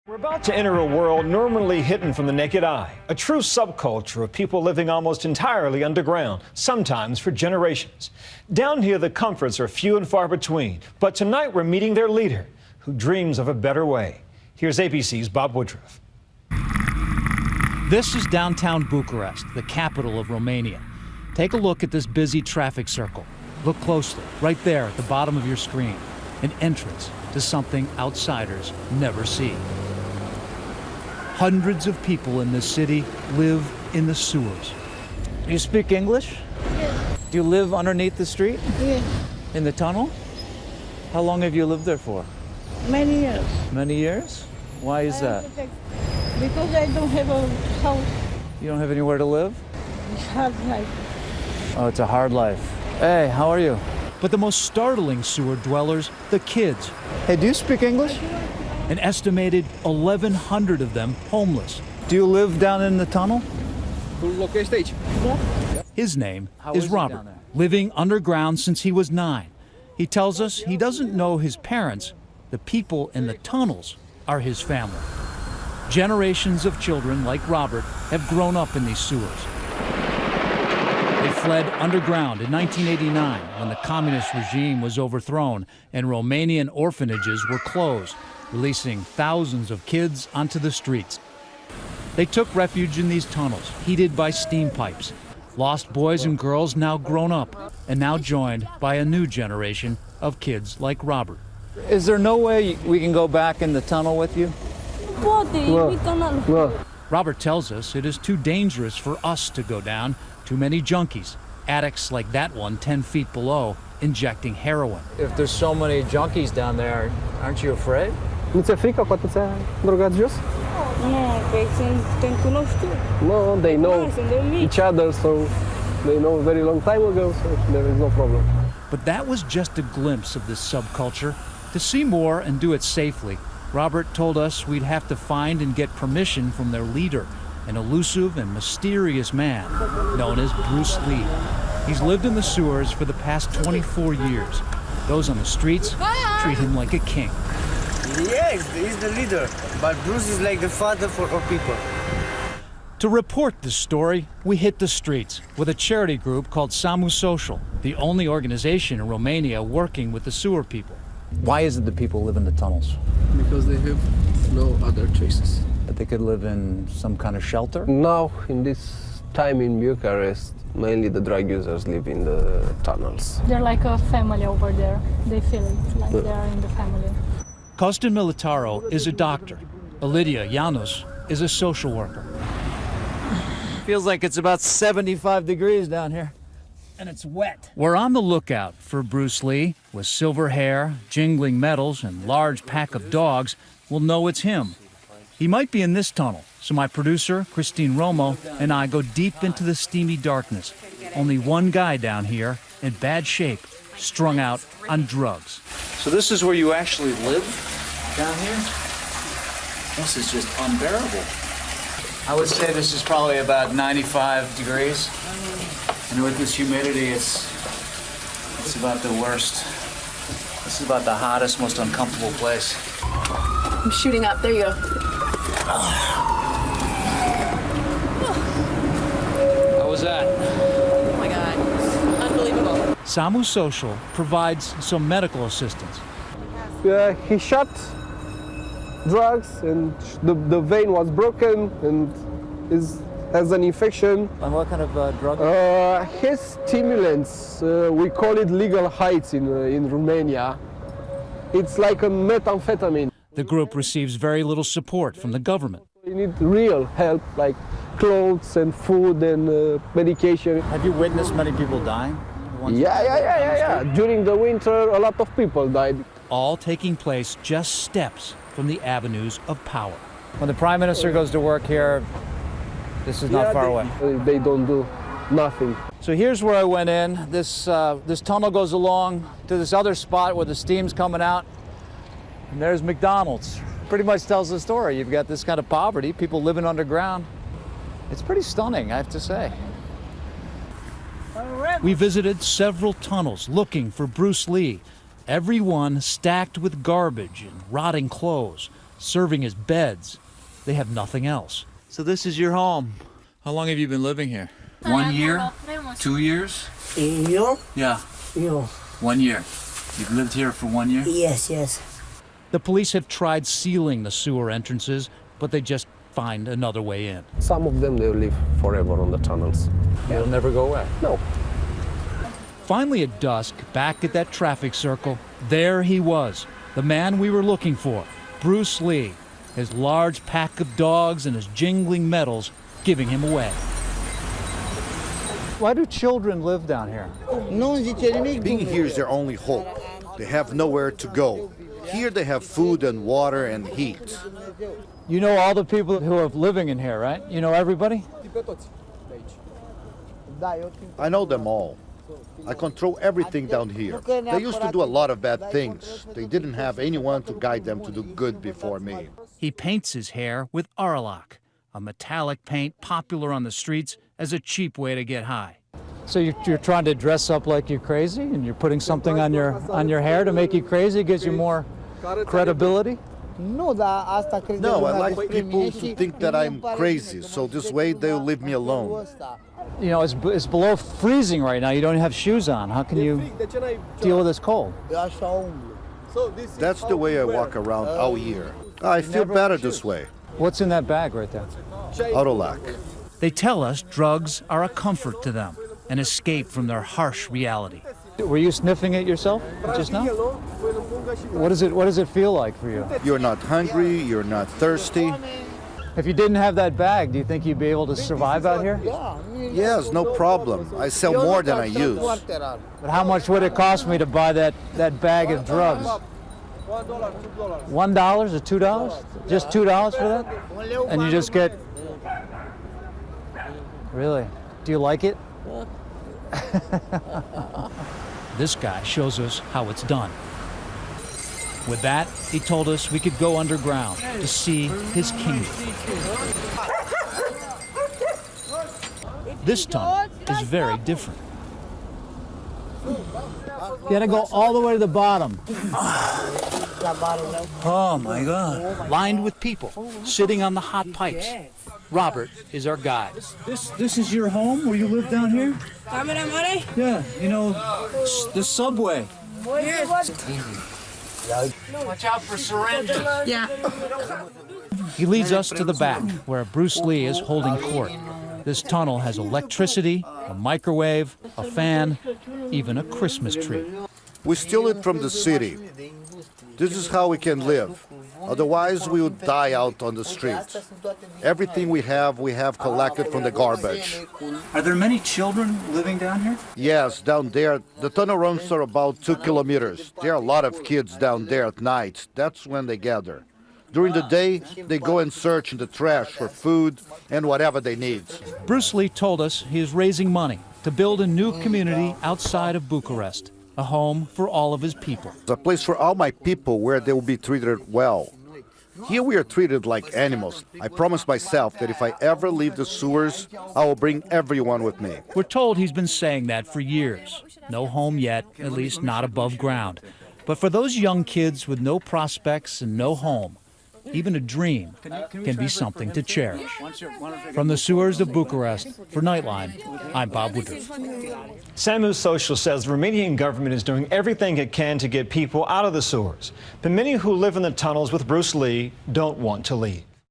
We're about to enter a world normally hidden from the naked eye, a true subculture of people living almost entirely underground, sometimes for generations. Down here, the comforts are few and far between, but tonight we're meeting their leader, who dreams of a better way. Here's ABC's Bob Woodruff. This is downtown Bucharest, the capital of Romania. Take a look at this busy traffic circle. Look closely, right there at the bottom of your screen, an entrance to something outsiders never see. Hundreds of people in this city live in the sewers. You speak English? Yes. Do you live underneath the street? Yes. In the tunnel? How long have you lived there for? Many years. Many years? Why is that? Because I don't have a house. You don't have anywhere to live? It's hard life. Oh, it's a hard life. Hey, how are you? But the most startling sewer dwellers, the kids. Hey, do you speak English? An estimated 1,100 of them homeless. Do you live down in the tunnel? His name is Robert, living underground since he was 9. He tells us he doesn't know his parents. The people in the tunnels are his family. Generations of children like Robert have grown up in these sewers. They fled underground in 1989 when the communist regime was overthrown and Romanian orphanages were closed, releasing thousands of kids onto the streets. They took refuge in these tunnels, heated by steam pipes. Lost boys and girls now grown up, and now joined by a new generation of kids like Robert. Is there no way we can go back in the tunnel with you? Robert tells us it is too dangerous for us to go down. Too many junkies, addicts like that one 10 feet below, injecting heroin. If there's so many junkies down there, aren't you afraid? Nu ți-e frică cu atâția drogați jos? No, they know each other, so they know a very long time ago, so there is no problem. But that was just a glimpse of this subculture. To see more and do it safely, Robert told us we'd have to find and get permission from their leader, an elusive and mysterious man known as Bruce Lee. He's lived in the sewers for the past 24 years. Those on the streets treat him like a king. Yes, he's the leader, but Bruce is like the father for our people. To report this story, we hit the streets with a charity group called Samu Social, the only organization in Romania working with the sewer people. Why is it that people live in the tunnels? Because they have no other choices. That they could live in some kind of shelter? Now, in this time in Bucharest, mainly the drug users live in the tunnels. They're like a family over there. They feel it like they are in the family. Costin Militaro is a doctor. Elidia Janus is a social worker. Feels like it's about 75 degrees down here. And it's wet. We're on the lookout for Bruce Lee. With silver hair, jingling medals, and large pack of dogs, we'll know it's him. He might be in this tunnel, so my producer, Christine Romo, and I go deep into the steamy darkness. Only one guy down here, in bad shape, strung out on drugs. So this is where you actually live, down here? This is just unbearable. I would say this is probably about 95 degrees. And with this humidity, it's about the worst. This is about the hottest, most uncomfortable place. I'm shooting up. There you go. How was that? Oh my God. Unbelievable. Samu Social provides some medical assistance. He shot drugs and the vein was broken and has an infection. And what kind of drug? His stimulants, we call it legal heights in Romania. It's like a methamphetamine. The group receives very little support from the government. We need real help, like clothes and food and medication. Have you witnessed many people dying? Yeah. During the winter, a lot of people died. All taking place just steps from the avenues of power. When the Prime Minister goes to work here, this is not far away. They don't do nothing. So here's where I went in. This tunnel goes along to this other spot where the steam's coming out. And there's McDonald's. Pretty much tells the story. You've got this kind of poverty, people living underground. It's pretty stunning, I have to say. We visited several tunnels looking for Bruce Lee, every one stacked with garbage and rotting clothes. serving as beds. They have nothing else. So this is your home. How long have you been living here? 1 year? 2 years? Yeah. 1 year. You've lived here for 1 year? Yes. The police have tried sealing the sewer entrances, but they just find another way in. Some of them, they live forever on the tunnels. They'll never go away. No. Finally at dusk, back at that traffic circle, there he was, the man we were looking for, Bruce Lee, his large pack of dogs and his jingling medals giving him away. Why do children live down here? Being here is their only hope. They have nowhere to go. Here they have food and water and heat. You know all the people who are living in here, right? You know everybody? I know them all. I control everything down here. They used to do a lot of bad things. They didn't have anyone to guide them to do good before me. He paints his hair with Arlak, a metallic paint popular on the streets as a cheap way to get high. So you're trying to dress up like you're crazy, and you're putting something on your hair to make you crazy, gives you more credibility? No, I like people to think that I'm crazy, so this way they'll leave me alone. You know, it's below freezing right now. You don't have shoes on. How can you deal with this cold? That's the way I walk around all year. I feel better this way. What's in that bag right there? Autolac. They tell us drugs are a comfort to them, an escape from their harsh reality. Were you sniffing it yourself just now? What does it feel like for you? You're not hungry, you're not thirsty. If you didn't have that bag, do you think you'd be able to survive out here? Yes, no problem. I sell more than I use. But how much would it cost me to buy that bag of drugs? $1 or $2? Just $2 for that? And you just get... Really? Do you like it? This guy shows us how it's done. With that, he told us we could go underground to see his kingdom. This tunnel is very different. You gotta go all the way to the bottom. Oh my God. Lined with people, sitting on the hot pipes. Robert is our guide. This is your home where you live down here? Yeah, you know, the subway. Watch out for syringes. Yeah. He leads us to the back, where Bruce Lee is holding court. This tunnel has electricity, a microwave, a fan, even a Christmas tree. We steal it from the city. This is how we can live. Otherwise, we would die out on the streets. Everything we have collected from the garbage. Are there many children living down here? Yes, down there. The tunnel runs for about 2 kilometers. There are a lot of kids down there at night. That's when they gather. During the day, they go and search in the trash for food and whatever they need. Bruce Lee told us he is raising money to build a new community outside of Bucharest, a home for all of his people. A place for all my people where they will be treated well. Here we are treated like animals. I promised myself that if I ever leave the sewers, I will bring everyone with me. We're told he's been saying that for years. No home yet, at least not above ground. But for those young kids with no prospects and no home, even a dream can be something to cherish. From the sewers of Bucharest, for Nightline, I'm Bob Woodruff. Samu Social says the Romanian government is doing everything it can to get people out of the sewers. But many who live in the tunnels with Bruce Lee don't want to leave.